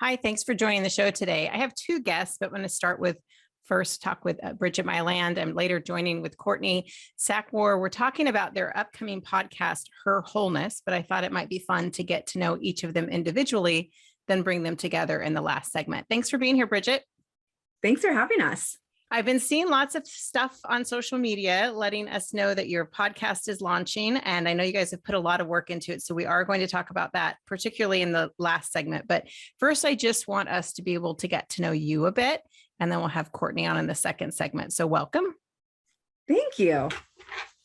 Hi, thanks for joining the show today. I have two guests, but I'm going to start with first talk with Brigette Miland and later joining with Courtney Sackwar. We're talking about their upcoming podcast, Her Wholeness, but I thought it might be fun to get to know each of them individually, then bring them together in the last segment. Thanks for being here, Brigette. Thanks for having us. I've been seeing lots of stuff on social media letting us know that your podcast is launching, and I know you guys have put a lot of work into it. So we are going to talk about that, particularly in the last segment. But first, I just want us to be able to get to know you a bit, and then we'll have Courtney on in the second segment. So welcome. Thank you.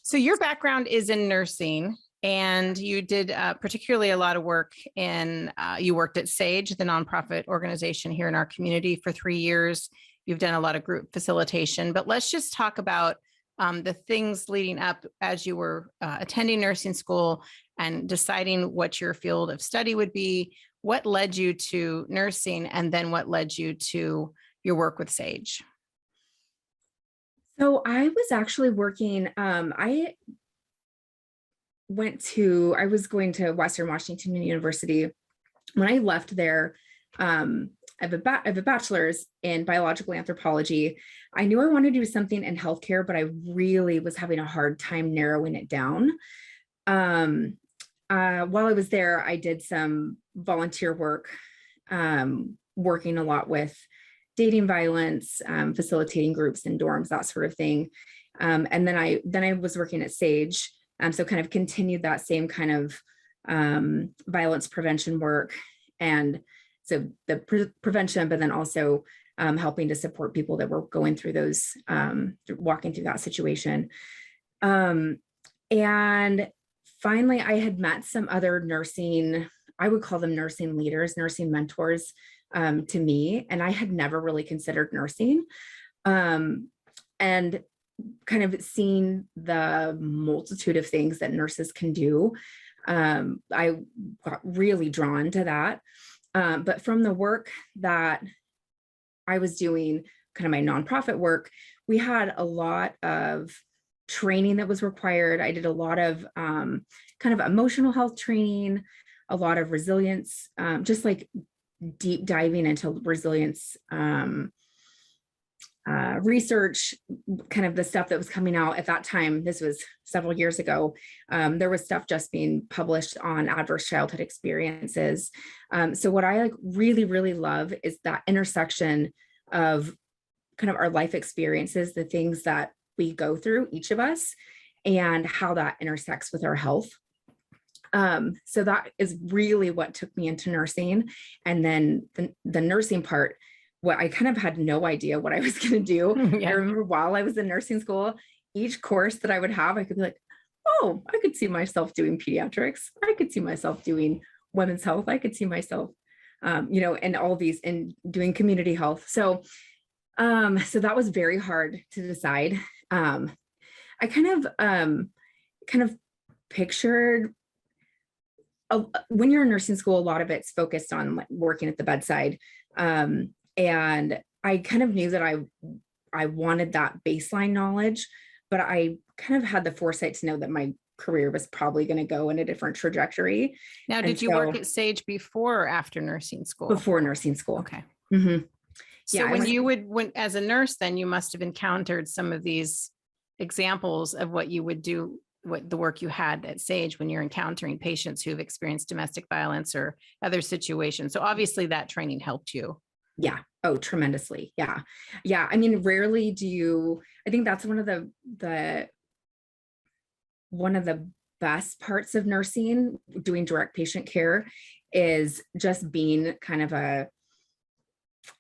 So your background is in nursing, and you did particularly a lot of work in, you worked at SAGE, the nonprofit organization here in our community, for 3 years. You've done a lot of group facilitation, but let's just talk about the things leading up as you were attending nursing school and deciding what your field of study would be. What led you to nursing, and then what led you to your work with SAGE? So I was actually working, I was going to Western Washington University. When I left there, I have a bachelor's in biological anthropology. I knew I wanted to do something in healthcare, but I really was having a hard time narrowing it down. While I was there, I did some volunteer work, working a lot with dating violence, facilitating groups in dorms, that sort of thing. And then I was working at SAGE, so kind of continued that same kind of violence prevention work. And so the prevention, but then also helping to support people that were going through those, walking through that situation. And finally, I had met some other nursing, I would call them nursing leaders, nursing mentors to me, and I had never really considered nursing. And kind of seeing the multitude of things that nurses can do, I got really drawn to that. But from the work that I was doing, kind of my nonprofit work, we had a lot of training that was required. I did a lot of kind of emotional health training, a lot of resilience, just like deep diving into resilience research, kind of the stuff that was coming out at that time. This was several years ago. There was stuff just being published on adverse childhood experiences. So what I really, really love is that intersection of kind of our life experiences, the things that we go through, each of us, and how that intersects with our health. So that is really what took me into nursing. And then the nursing part, what I kind of had no idea what I was going to do. Yeah. I remember while I was in nursing school, each course that I would have, I could be like, oh, I could see myself doing pediatrics. I could see myself doing women's health. I could see myself, and all these, and doing community health. So that was very hard to decide. I kind of pictured, when you're in nursing school, a lot of it's focused on working at the bedside. And I kind of knew that I wanted that baseline knowledge, but I kind of had the foresight to know that my career was probably going to go in a different trajectory. Now, did you work at SAGE before or after nursing school? Before nursing school. Okay. Mm-hmm. So yeah, when as a nurse, then you must have encountered some of these examples of what you would do, what the work you had at SAGE when you're encountering patients who've experienced domestic violence or other situations. So obviously that training helped you. Yeah. Oh, tremendously. Yeah. Yeah. I mean, rarely do you, I think that's one of the best parts of nursing, doing direct patient care, is just being kind of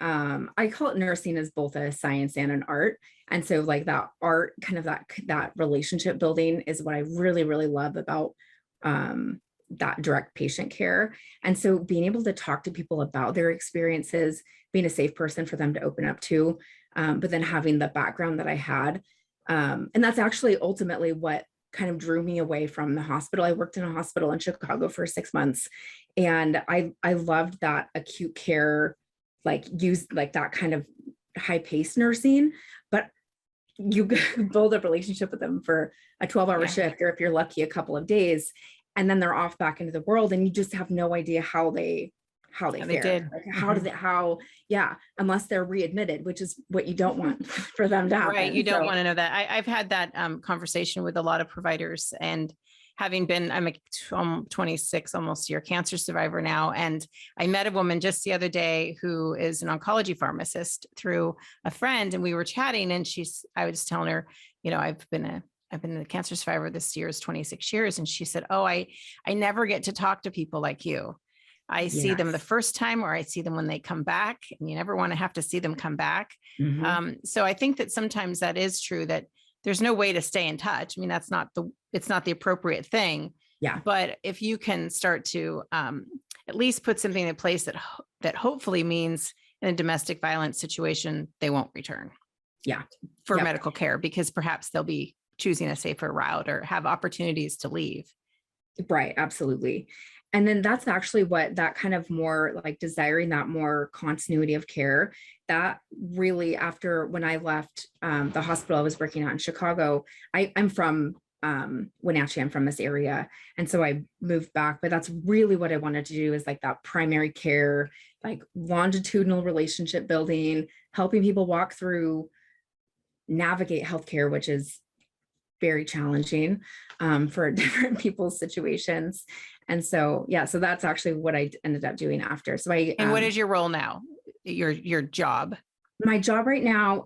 I call it nursing as both a science and an art. And so like that art, kind of that relationship building is what I really, really love about that direct patient care. And so being able to talk to people about their experiences, being a safe person for them to open up to, but then having the background that I had. And that's actually ultimately what kind of drew me away from the hospital. I worked in a hospital in Chicago for 6 months, and I loved that acute care, like that kind of high-paced nursing, but you build a relationship with them for a 12-hour shift, or if you're lucky, a couple of days, and then they're off back into the world, and you just have no idea how they how they Yeah, fare. they did. Like how do they, unless they're readmitted, which is what you don't want for them to happen. Right. You don't So, want to know that. I've had that conversation with a lot of providers, and having been, I'm a 26, almost year cancer survivor now. And I met a woman just the other day who is an oncology pharmacist through a friend, and we were chatting, and I was telling her, I've been a cancer survivor this year is 26 years. And she said, oh, I never get to talk to people like you. I see them the yes. first time, or I see them when they come back, and you never want to have to see them come back. Mhm. So I think that sometimes that is true, that there's no way to stay in touch. I mean, it's not the appropriate thing. Yeah. But if you can start to at least put something in place that hopefully means in a domestic violence situation, they won't return. Yeah. For Yep. medical care, because perhaps they'll be choosing a safer route or have opportunities to leave. Right. Absolutely. And then that's actually what that kind of more like desiring that more continuity of care, that really, after when I left the hospital I was working at in Chicago, I'm from Wenatchee, I'm from this area. And so I moved back, but that's really what I wanted to do, is like that primary care, like longitudinal relationship building, helping people walk through, navigate healthcare, which is very challenging for different people's situations. And so, so that's actually what I ended up doing after. So And what is your role now? Your job? My job right now.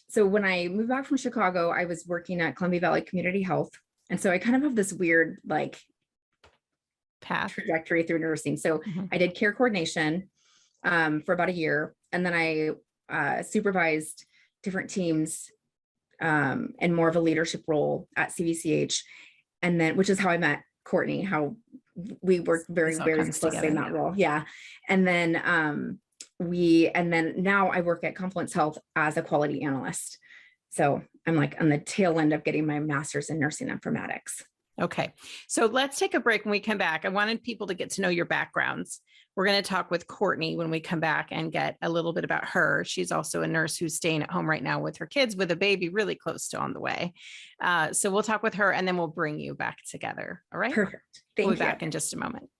So when I moved back from Chicago, I was working at Columbia Valley Community Health. And so I kind of have this weird like path trajectory through nursing. So I did care coordination for about a year. And then I supervised different teams and more of a leadership role at CVCH. And then, which is how I met Courtney, how we worked very closely together, in that role. Yeah. And then and then now I work at Confluence Health as a quality analyst. So I'm like on the tail end of getting my master's in nursing informatics. Okay. So let's take a break. When we come back, I wanted people to get to know your backgrounds. We're going to talk with Courtney when we come back and get a little bit about her. She's also a nurse who's staying at home right now with her kids, with a baby really close to on the way. So we'll talk with her, and then we'll bring you back together. All right. Perfect. Thank you. We'll be back in just a moment.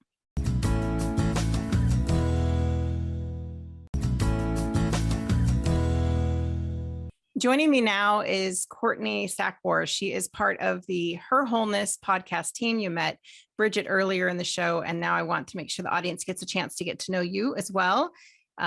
Joining me now is Courtney Sackwar. She is part of the Her Wholeness podcast team. You met Brigette earlier in the show, and now I want to make sure the audience gets a chance to get to know you as well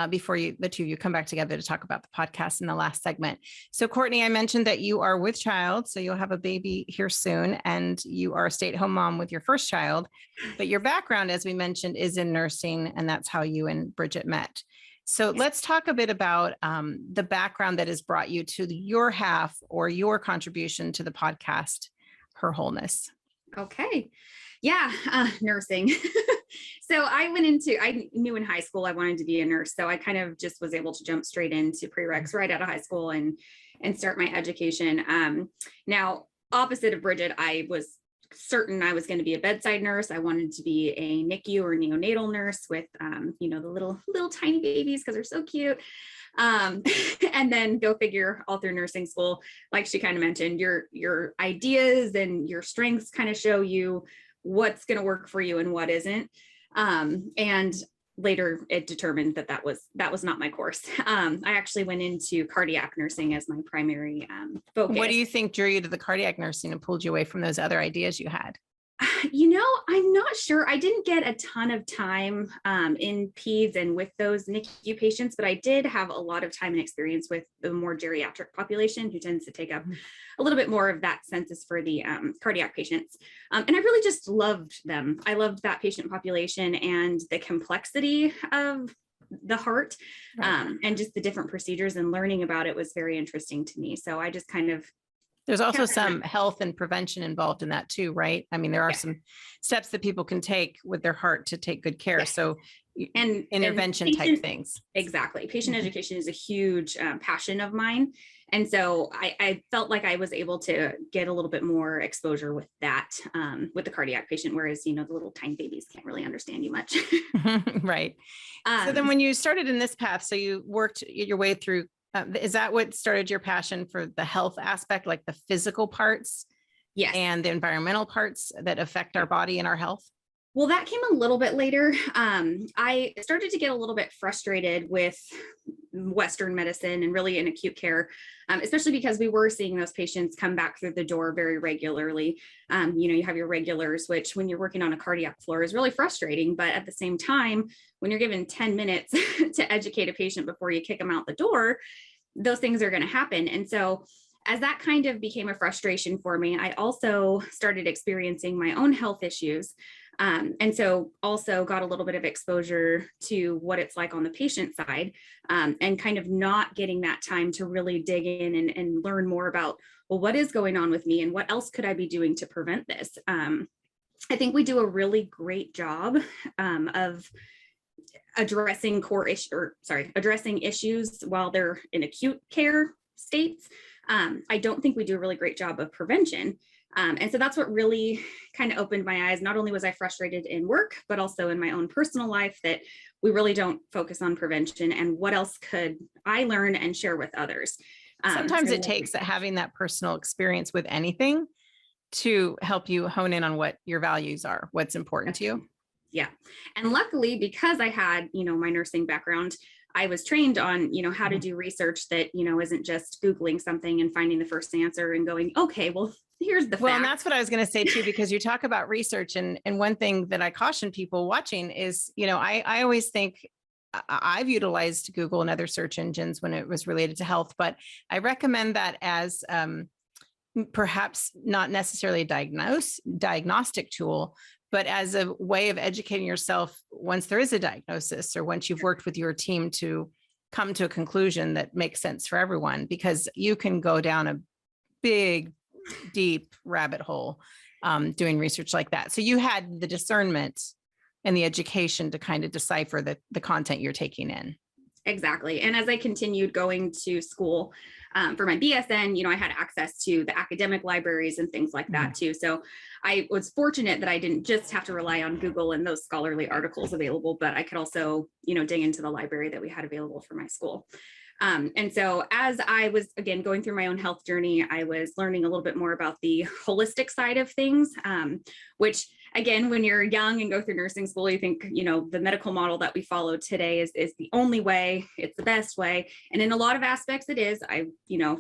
before the two of you come back together to talk about the podcast in the last segment. So Courtney, I mentioned that you are with child, so you'll have a baby here soon, and you are a stay-at-home mom with your first child, but your background, as we mentioned, is in nursing, and that's how you and Brigette met. So let's talk a bit about the background that has brought you to your half, or your contribution to the podcast, Her Wholeness. Okay. Yeah. Nursing. So I knew in high school I wanted to be a nurse. So I kind of just was able to jump straight into prereqs right out of high school and start my education. Now, opposite of Brigette, I was certain I was going to be a bedside nurse. I wanted to be a NICU or neonatal nurse with, the little tiny babies, because they're so cute. And then go figure, all through nursing school, like she kind of mentioned, your ideas and your strengths kind of show you what's going to work for you and what isn't. And later it determined that was not my course. I actually went into cardiac nursing as my primary focus. What do you think drew you to the cardiac nursing and pulled you away from those other ideas you had? I'm not sure. I didn't get a ton of time in peds and with those NICU patients, but I did have a lot of time and experience with the more geriatric population, who tends to take up a little bit more of that census for the cardiac patients. And I really just loved them. I loved that patient population and the complexity of the heart, and just the different procedures, and learning about it was very interesting to me. So I just kind of There's also some health and prevention involved in that too, right? I mean, there are some steps that people can take with their heart to take good care. So and intervention type things. Exactly. Patient education is a huge passion of mine. And so I felt like I was able to get a little bit more exposure with that, with the cardiac patient, whereas, the little tiny babies can't really understand you much. Right. So then when you started in this path, so you worked your way through, is that what started your passion for the health aspect, like the physical parts? Yes. And the environmental parts that affect our body and our health? Well, that came a little bit later. I started to get a little bit frustrated with Western medicine and really in acute care, especially because we were seeing those patients come back through the door very regularly. You have your regulars, which when you're working on a cardiac floor is really frustrating. But at the same time, when you're given 10 minutes to educate a patient before you kick them out the door, those things are going to happen. And so as that kind of became a frustration for me, I also started experiencing my own health issues. And so also got a little bit of exposure to what it's like on the patient side, and kind of not getting that time to really dig in and learn more about, well, what is going on with me and what else could I be doing to prevent this? I think we do a really great job of addressing addressing issues while they're in acute care states. I don't think we do a really great job of prevention. And so that's what really kind of opened my eyes. Not only was I frustrated in work, but also in my own personal life, that we really don't focus on prevention and what else could I learn and share with others. Sometimes it takes having that personal experience with anything to help you hone in on what your values are, what's important to you. Yeah. And luckily, because I had, my nursing background, I was trained on, how to do research that, isn't just Googling something and finding the first answer and going, okay, well, here's the Well, fact. and that's what I was going to say too, because you talk about research, and one thing that I caution people watching is, I always think I've utilized Google and other search engines when it was related to health, but I recommend that as perhaps not necessarily a diagnostic tool, but as a way of educating yourself once there is a diagnosis, or once you've worked with your team to come to a conclusion that makes sense for everyone, because you can go down a big, deep rabbit hole doing research like that. So you had the discernment and the education to kind of decipher the content you're taking in. Exactly. And as I continued going to school for my BSN, I had access to the academic libraries and things like that too. So I was fortunate that I didn't just have to rely on Google and those scholarly articles available, but I could also, dig into the library that we had available for my school. And so as I was, again, going through my own health journey, I was learning a little bit more about the holistic side of things, which, again, when you're young and go through nursing school, you think, the medical model that we follow today is the only way, it's the best way. And in a lot of aspects it is. I,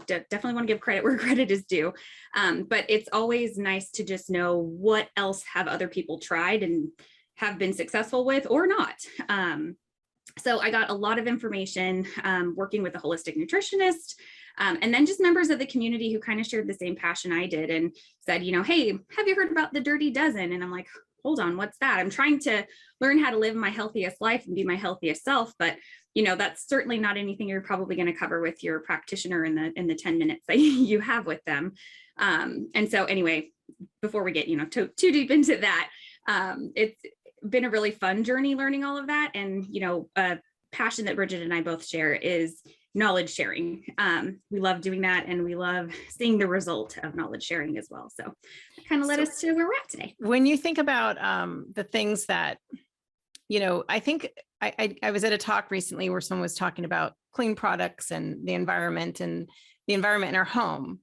definitely want to give credit where credit is due. But it's always nice to just know what else have other people tried and have been successful with or not. So I got a lot of information working with a holistic nutritionist, and then just members of the community who kind of shared the same passion I did and said, hey, have you heard about the Dirty Dozen? And I'm like, hold on, what's that? I'm trying to learn how to live my healthiest life and be my healthiest self. But, that's certainly not anything you're probably going to cover with your practitioner in the 10 minutes that you have with them. And so anyway, before we get, too deep into that, it's been a really fun journey learning all of that. And, a passion that Brigette and I both share is knowledge sharing. We love doing that, and we love seeing the result of knowledge sharing as well. So that kind of led us to where we're at today. When you think about the things that, I think I was at a talk recently where someone was talking about clean products and the environment in our home.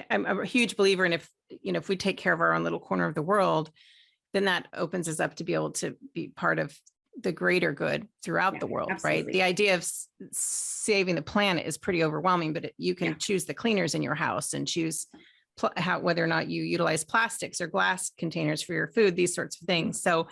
I'm a huge believer in if we take care of our own little corner of the world, then that opens us up to be able to be part of the greater good throughout the world, absolutely. Right? The idea of saving the planet is pretty overwhelming, but you can choose the cleaners in your house and choose whether or not you utilize plastics or glass containers for your food, these sorts of things. So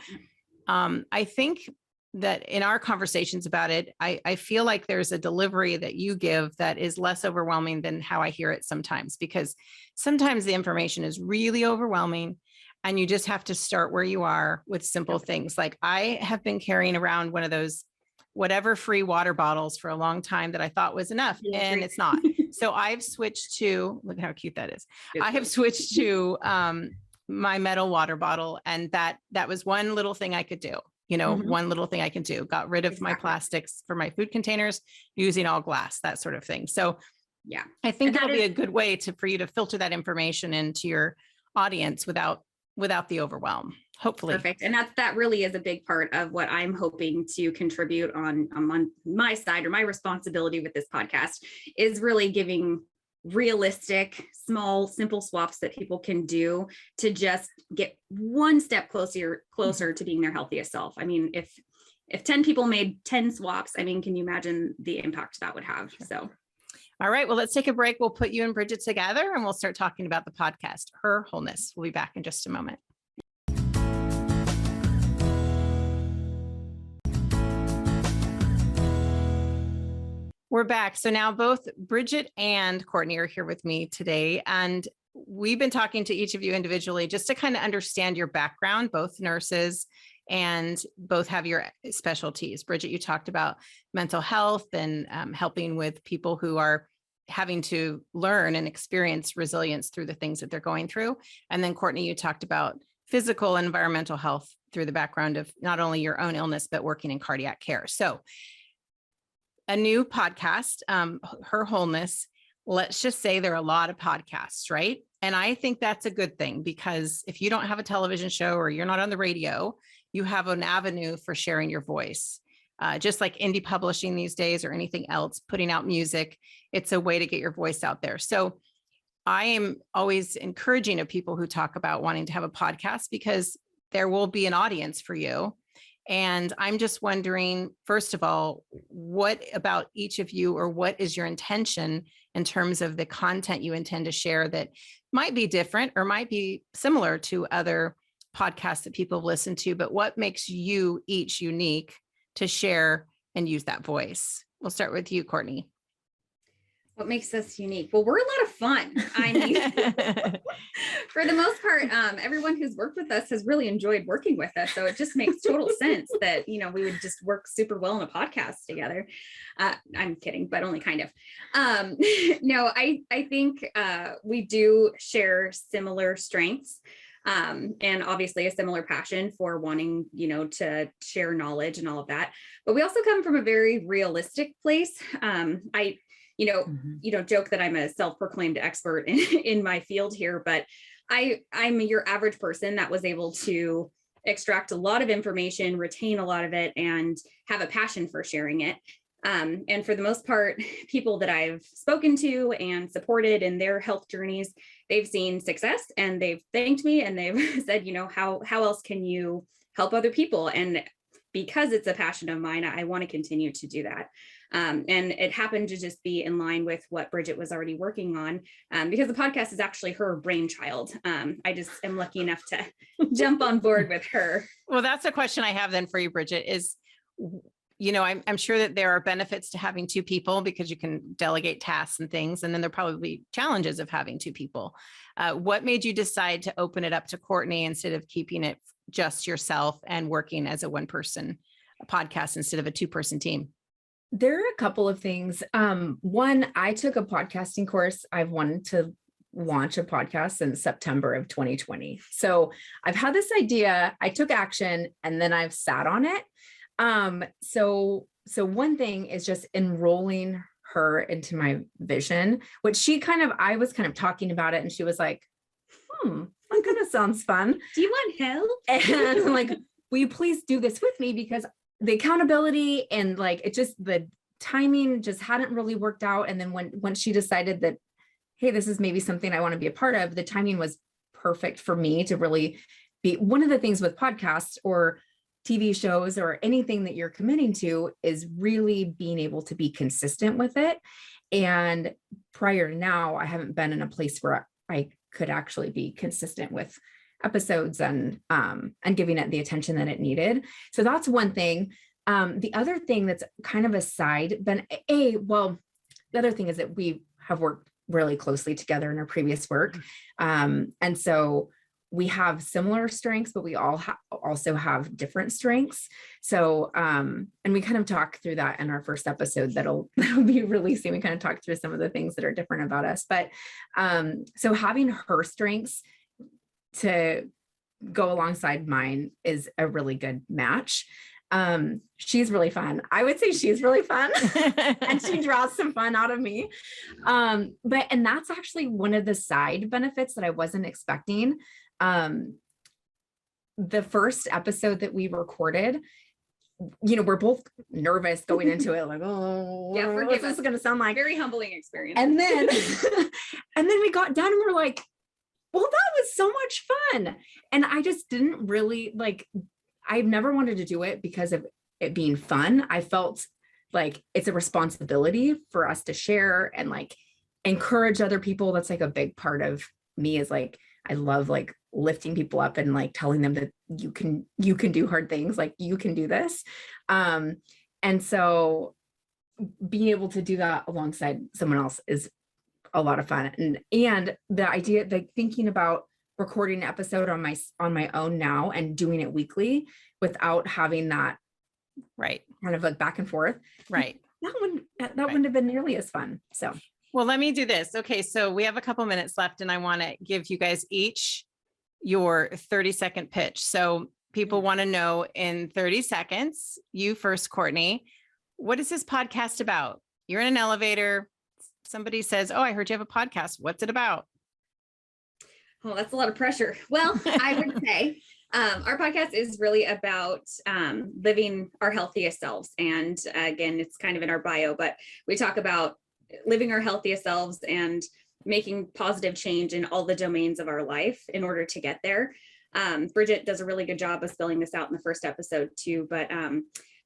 I think that in our conversations about it, I feel like there's a delivery that you give that is less overwhelming than how I hear it sometimes, because sometimes the information is really overwhelming. And you just have to start where you are with simple things. Like I have been carrying around one of those whatever free water bottles for a long time that I thought was enough, and it's not. So I've switched to, look how cute that is. I have switched to my metal water bottle, and that was one little thing I could do. One little thing I can do. Got rid of my plastics for my food containers, using all glass, that sort of thing. So yeah, I think that'll be a good way for you to filter that information into your audience without the overwhelm, hopefully. Perfect. And that really is a big part of what I'm hoping to contribute on my side, or my responsibility with this podcast, is really giving realistic, small, simple swaps that people can do to just get one step closer to being their healthiest self. I mean, if 10 people made 10 swaps, I mean, can you imagine the impact that would have? So. All right, well, let's take a break. We'll put you and Brigette together and we'll start talking about the podcast, Her Wholeness. We'll be back in just a moment. We're back. So now both Brigette and Courtney are here with me today. And we've been talking to each of you individually just to kind of understand your background, both nurses and both have your specialties. Brigette, you talked about mental health and helping with people who are having to learn and experience resilience through the things that they're going through. And then Courtney, you talked about physical and environmental health through the background of not only your own illness, but working in cardiac care. So a new podcast, Her Wholeness, let's just say there are a lot of podcasts, right? And I think that's a good thing because if you don't have a television show or you're not on the radio, you have an avenue for sharing your voice. Just like indie publishing these days or anything else, putting out music, it's a way to get your voice out there. So I am always encouraging of people who talk about wanting to have a podcast because there will be an audience for you. And I'm just wondering, first of all, what about each of you, or what is your intention in terms of the content you intend to share that might be different or might be similar to other podcasts that people listen to, but what makes you each unique to share and use that voice? We'll start with you, Courtney. What makes us unique? Well, we're a lot of fun. I mean, for the most part, everyone who's worked with us has really enjoyed working with us. So it just makes total sense that, you know, we would just work super well in a podcast together. I'm kidding, but only kind of. No, I think we do share similar strengths. And obviously a similar passion for wanting, you know, to share knowledge and all of that. But we also come from a very realistic place. You know, joke that I'm a self-proclaimed expert in my field here, but I'm your average person that was able to extract a lot of information, retain a lot of it, and have a passion for sharing it. And for the most part, people that I've spoken to and supported in their health journeys, they've seen success and they've thanked me and they've said, you know, how else can you help other people? And because it's a passion of mine, I want to continue to do that. And it happened to just be in line with what Brigette was already working on, because the podcast is actually her brainchild. I just am lucky enough to jump on board with her. Well, that's a question I have then for you, Brigette, is, you know, I'm sure that there are benefits to having two people because you can delegate tasks and things, and then there probably be challenges of having two people. What made you decide to open it up to Courtney instead of keeping it just yourself and working as a one-person podcast instead of a two-person team? There are a couple of things. One, I took a podcasting course. I've wanted to launch a podcast since September of 2020. So I've had this idea, I took action, and then I've sat on it. So one thing is just enrolling her into my vision, which I was kind of talking about it and she was like, that kind of sounds fun. Do you want help? And I'm like, will you please do this with me? Because the accountability and like, it just, the timing just hadn't really worked out. And then when she decided that, hey, this is maybe something I want to be a part of, the timing was perfect for me to really be. One of the things with podcasts or TV shows or anything that you're committing to is really being able to be consistent with it. And prior to now, I haven't been in a place where I could actually be consistent with episodes and giving it the attention that it needed. So that's one thing. The other thing that's kind of a side, the other thing is that we have worked really closely together in our previous work. And so we have similar strengths, but we all also have different strengths. So, and we kind of talk through that in our first episode that'll be releasing. We kind of talk through some of the things that are different about us, but, so having her strengths to go alongside mine is a really good match. She's really fun. I would say she's really fun and she draws some fun out of me. And that's actually one of the side benefits that I wasn't expecting. The first episode that we recorded, we're both nervous going into it, like, oh, Yeah, what's forgive this us. going to sound like? Very humbling experience. And then, and then we got done and we're like, well, that was so much fun. And I just didn't really I've never wanted to do it because of it being fun. I felt like it's a responsibility for us to share and like encourage other people. That's like a big part of me, is like, I love like lifting people up and like telling them that you can do hard things, like you can do this. And so being able to do that alongside someone else is a lot of fun. And the idea, like thinking about recording an episode on my own now and doing it weekly without having that Right. kind of like back and forth. Right. That wouldn't have been nearly as fun. So, well, let me do this. Okay. So we have a couple minutes left and I want to give you guys each your 30-second pitch. So people want to know in 30 seconds, you first, Courtney, what is this podcast about? You're in an elevator. Somebody says, oh, I heard you have a podcast. What's it about? Oh, that's a lot of pressure. Well, I would say our podcast is really about living our healthiest selves. And again, it's kind of in our bio, but we talk about living our healthiest selves and making positive change in all the domains of our life in order to get there. Brigette does a really good job of spelling this out in the first episode too, but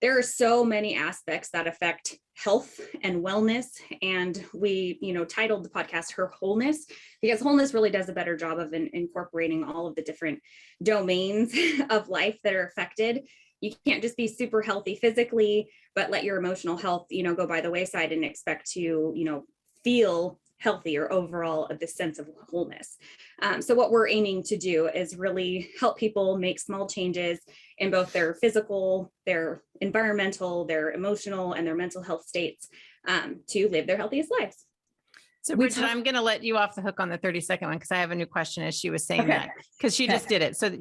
there are so many aspects that affect health and wellness. And we, titled the podcast Her Wholeness, because wholeness really does a better job of incorporating all of the different domains of life that are affected. You can't just be super healthy physically, but let your emotional health, go by the wayside and expect to, feel healthy or overall of this sense of wholeness. So what we're aiming to do is really help people make small changes in both their physical, their environmental, their emotional, and their mental health states to live their healthiest lives. So Bridget, I'm going to let you off the hook on the 30-second one because I have a new question as she was saying that, because she just did it. So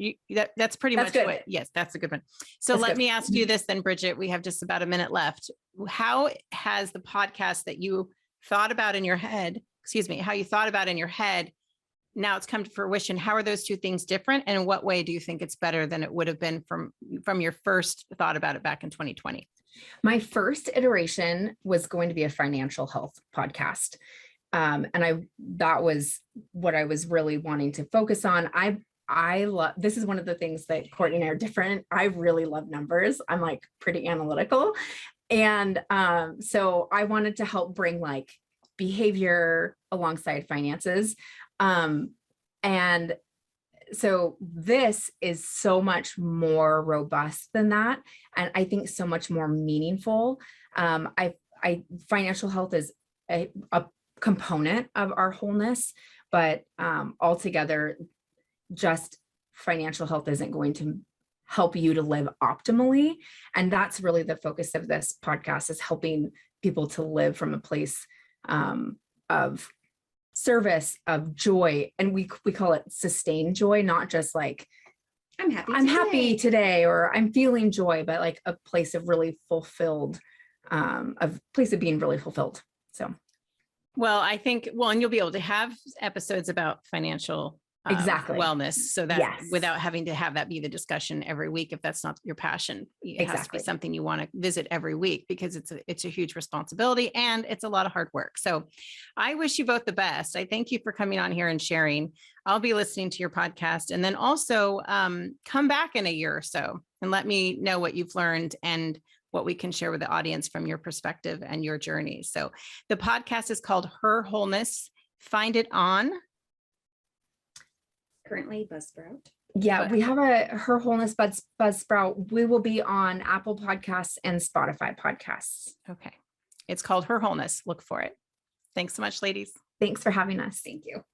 that's pretty much good. what, yes, that's a good one. So let me ask you this then, Bridget, we have just about a minute left. How has the podcast that you thought about in your head, how you thought about in your head, now it's come to fruition? How are those two things different? And in what way do you think it's better than it would have been from your first thought about it back in 2020? My first iteration was going to be a financial health podcast. That was what I was really wanting to focus on. I love, this is one of the things that Courtney and I are different. I really love numbers. I'm like pretty analytical. And so I wanted to help bring like behavior alongside finances. And so this is so much more robust than that. And I think so much more meaningful. Financial health is a component of our wholeness, but altogether, just financial health isn't going to help you to live optimally. And that's really the focus of this podcast, is helping people to live from a place of service, of joy. And we call it sustained joy, not just like, I'm happy today, or I'm feeling joy, but like a place of really fulfilled, place of being really fulfilled. So. Well, I think, and you'll be able to have episodes about financial wellness, so that without having to have that be the discussion every week, if that's not your passion, it has to be something you want to visit every week, because it's a huge responsibility and it's a lot of hard work. So I wish you both the best. I thank you for coming on here and sharing. I'll be listening to your podcast, and then also come back in a year or so and let me know what you've learned and what we can share with the audience from your perspective and your journey. So the podcast is called Her Wholeness. Find it on currently Buzzsprout. Yeah, we have a Her Wholeness Buzzsprout. We will be on Apple Podcasts and Spotify podcasts. Okay. It's called Her Wholeness. Look for it. Thanks so much, ladies. Thanks for having us. Thank you.